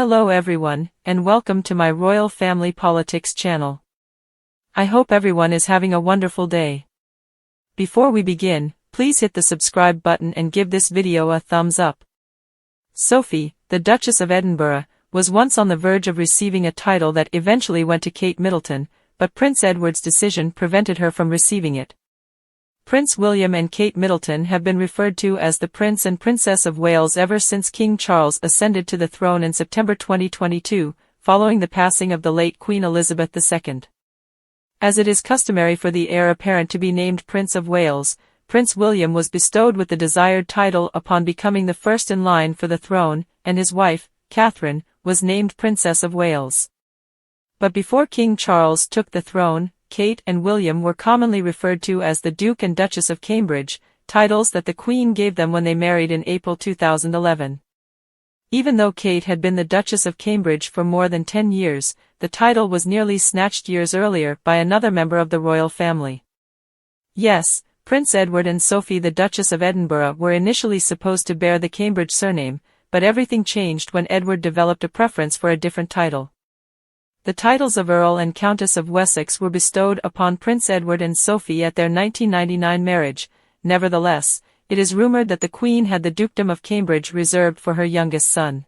Hello everyone, and welcome to my Royal Family Politics channel. I hope everyone is having a wonderful day. Before we begin, please hit the subscribe button and give this video a thumbs up. Sophie, the Duchess of Edinburgh, was once on the verge of receiving a title that eventually went to Kate Middleton, but Prince Edward's decision prevented her from receiving it. Prince William and Kate Middleton have been referred to as the Prince and Princess of Wales ever since King Charles ascended to the throne in September 2022, following the passing of the late Queen Elizabeth II. As it is customary for the heir apparent to be named Prince of Wales, Prince William was bestowed with the desired title upon becoming the first in line for the throne, and his wife, Catherine, was named Princess of Wales. But before King Charles took the throne, Kate and William were commonly referred to as the Duke and Duchess of Cambridge, titles that the Queen gave them when they married in April 2011. Even though Kate had been the Duchess of Cambridge for more than 10 years, the title was nearly snatched years earlier by another member of the royal family. Yes, Prince Edward and Sophie the Duchess of Edinburgh were initially supposed to bear the Cambridge surname, but everything changed when Edward developed a preference for a different title. The titles of Earl and Countess of Wessex were bestowed upon Prince Edward and Sophie at their 1999 marriage. Nevertheless, it is rumored that the Queen had the Dukedom of Cambridge reserved for her youngest son.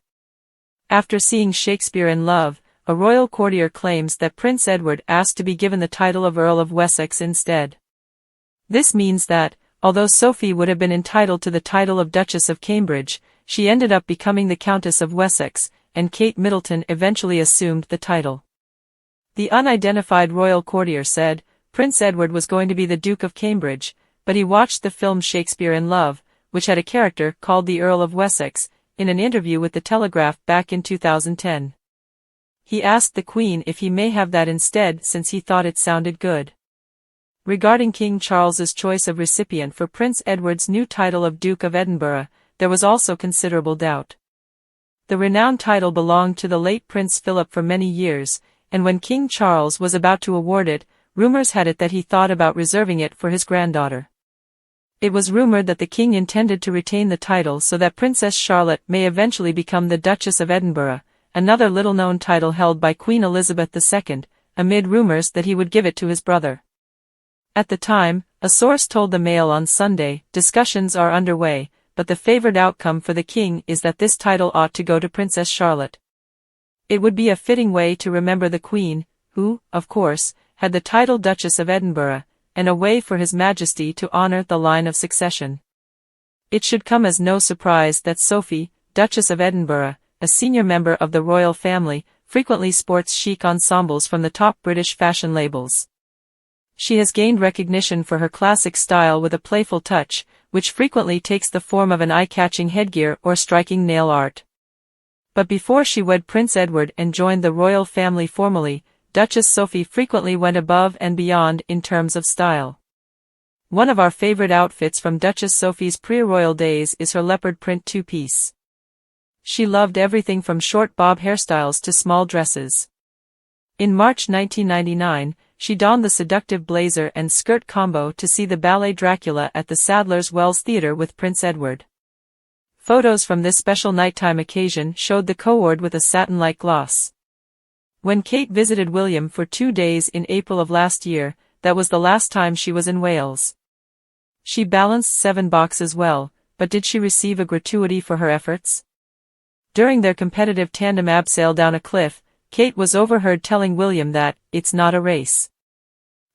After seeing Shakespeare in Love, a royal courtier claims that Prince Edward asked to be given the title of Earl of Wessex instead. This means that, although Sophie would have been entitled to the title of Duchess of Cambridge, she ended up becoming the Countess of Wessex, and Kate Middleton eventually assumed the title. The unidentified royal courtier said, Prince Edward was going to be the Duke of Cambridge, but he watched the film Shakespeare in Love, which had a character called the Earl of Wessex, in an interview with The Telegraph back in 2010. He asked the Queen if he may have that instead since he thought it sounded good. Regarding King Charles's choice of recipient for Prince Edward's new title of Duke of Edinburgh, there was also considerable doubt. The renowned title belonged to the late Prince Philip for many years, and when King Charles was about to award it, rumors had it that he thought about reserving it for his granddaughter. It was rumored that the king intended to retain the title so that Princess Charlotte may eventually become the Duchess of Edinburgh, another little-known title held by Queen Elizabeth II, amid rumors that he would give it to his brother. At the time, a source told the Mail on Sunday, discussions are underway, but the favored outcome for the king is that this title ought to go to Princess Charlotte. It would be a fitting way to remember the Queen, who, of course, had the title Duchess of Edinburgh, and a way for His Majesty to honor the line of succession. It should come as no surprise that Sophie, Duchess of Edinburgh, a senior member of the royal family, frequently sports chic ensembles from the top British fashion labels. She has gained recognition for her classic style with a playful touch, which frequently takes the form of an eye-catching headgear or striking nail art. But before she wed Prince Edward and joined the royal family formally, Duchess Sophie frequently went above and beyond in terms of style. One of our favorite outfits from Duchess Sophie's pre-royal days is her leopard print two-piece. She loved everything from short bob hairstyles to small dresses. In March 1999, she donned the seductive blazer and skirt combo to see the ballet Dracula at the Sadler's Wells Theatre with Prince Edward. Photos from this special nighttime occasion showed the cohort with a satin-like gloss. When Kate visited William for 2 days in April of last year, that was the last time she was in Wales. She balanced 7 boxes well, but did she receive a gratuity for her efforts? During their competitive tandem abseil down a cliff, Kate was overheard telling William that, "It's not a race."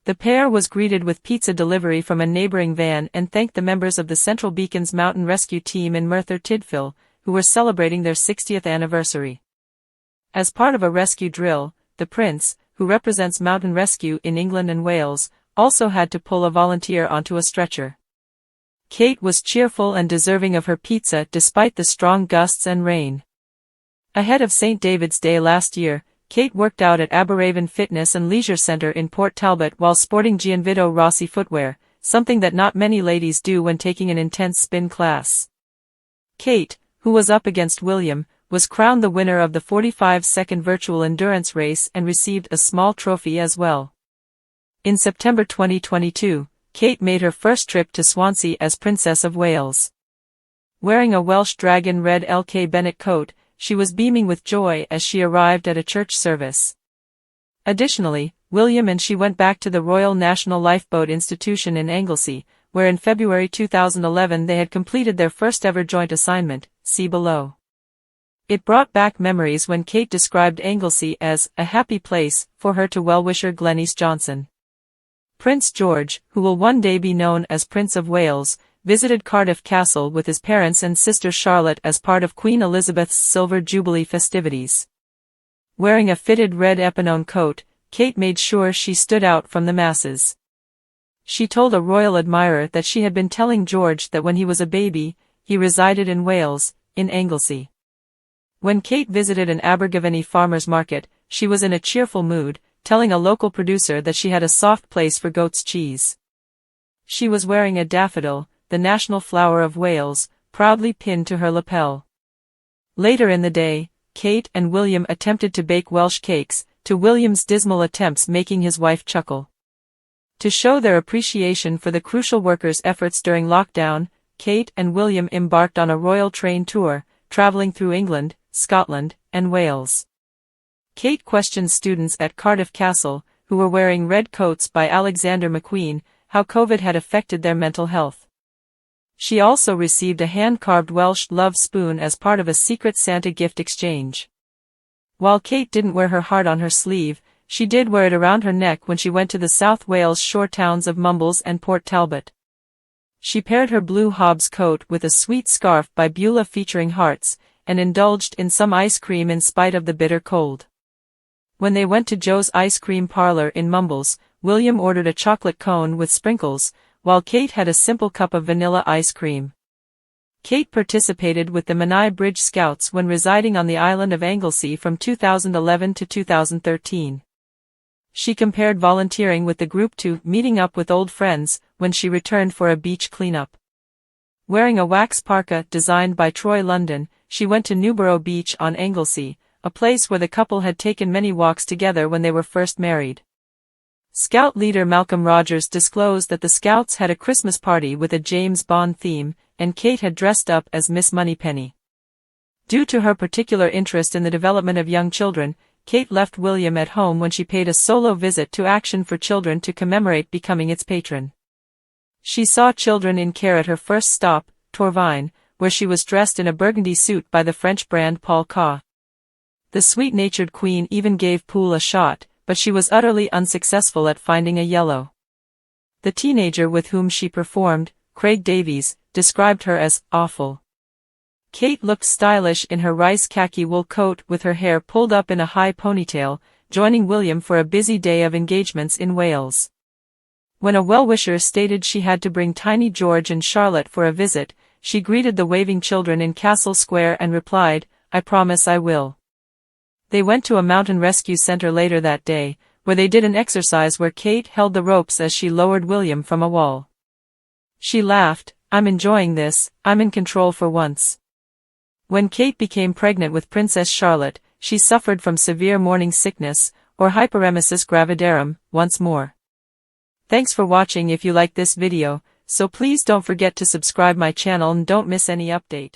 The pair was greeted with pizza delivery from a neighboring van and thanked the members of the Central Beacons Mountain Rescue Team in Merthyr Tydfil, who were celebrating their 60th anniversary. As part of a rescue drill, the Prince, who represents mountain rescue in England and Wales, also had to pull a volunteer onto a stretcher. Kate was cheerful and deserving of her pizza despite the strong gusts and rain. Ahead of St. David's Day last year, Kate worked out at Aberraven Fitness and Leisure Centre in Port Talbot while sporting Gianvito Rossi footwear, something that not many ladies do when taking an intense spin class. Kate, who was up against William, was crowned the winner of the 45-second virtual endurance race and received a small trophy as well. In September 2022, Kate made her first trip to Swansea as Princess of Wales. Wearing a Welsh dragon red LK Bennett coat, she was beaming with joy as she arrived at a church service. Additionally, William and she went back to the Royal National Lifeboat Institution in Anglesey, where in February 2011 they had completed their first ever joint assignment, see below. It brought back memories when Kate described Anglesey as a happy place for her to well-wisher Glenys Johnson. Prince George, who will one day be known as Prince of Wales, visited Cardiff Castle with his parents and sister Charlotte as part of Queen Elizabeth's Silver Jubilee festivities. Wearing a fitted red epinone coat, Kate made sure she stood out from the masses. She told a royal admirer that she had been telling George that when he was a baby, he resided in Wales, in Anglesey. When Kate visited an Abergavenny farmer's market, she was in a cheerful mood, telling a local producer that she had a soft place for goat's cheese. She was wearing a daffodil, the national flower of Wales, proudly pinned to her lapel. Later in the day, Kate and William attempted to bake Welsh cakes, to William's dismal attempts making his wife chuckle. To show their appreciation for the crucial workers' efforts during lockdown, Kate and William embarked on a royal train tour, traveling through England, Scotland, and Wales. Kate questioned students at Cardiff Castle, who were wearing red coats by Alexander McQueen, how COVID had affected their mental health. She also received a hand-carved Welsh love spoon as part of a Secret Santa gift exchange. While Kate didn't wear her heart on her sleeve, she did wear it around her neck when she went to the South Wales shore towns of Mumbles and Port Talbot. She paired her blue Hobbs coat with a sweet scarf by Beulah featuring hearts, and indulged in some ice cream in spite of the bitter cold. When they went to Joe's ice cream parlor in Mumbles, William ordered a chocolate cone with sprinkles, while Kate had a simple cup of vanilla ice cream. Kate participated with the Menai Bridge Scouts when residing on the island of Anglesey from 2011 to 2013. She compared volunteering with the group to meeting up with old friends when she returned for a beach cleanup. Wearing a wax parka designed by Troy London, she went to Newborough Beach on Anglesey, a place where the couple had taken many walks together when they were first married. Scout leader Malcolm Rogers disclosed that the Scouts had a Christmas party with a James Bond theme, and Kate had dressed up as Miss Moneypenny. Due to her particular interest in the development of young children, Kate left William at home when she paid a solo visit to Action for Children to commemorate becoming its patron. She saw children in care at her first stop, Torvine, where she was dressed in a burgundy suit by the French brand Paul Ca. The sweet-natured queen even gave Poole a shot, but she was utterly unsuccessful at finding a yellow. The teenager with whom she performed, Craig Davies, described her as awful. Kate looked stylish in her rice khaki wool coat with her hair pulled up in a high ponytail, joining William for a busy day of engagements in Wales. When a well-wisher stated she had to bring tiny George and Charlotte for a visit, she greeted the waving children in Castle Square and replied, "I promise I will." They went to a mountain rescue center later that day, where they did an exercise where Kate held the ropes as she lowered William from a wall. She laughed, "I'm enjoying this, I'm in control for once." When Kate became pregnant with Princess Charlotte, she suffered from severe morning sickness, or hyperemesis gravidarum, once more. Thanks for watching. If you like this video, so please don't forget to subscribe my channel and don't miss any update.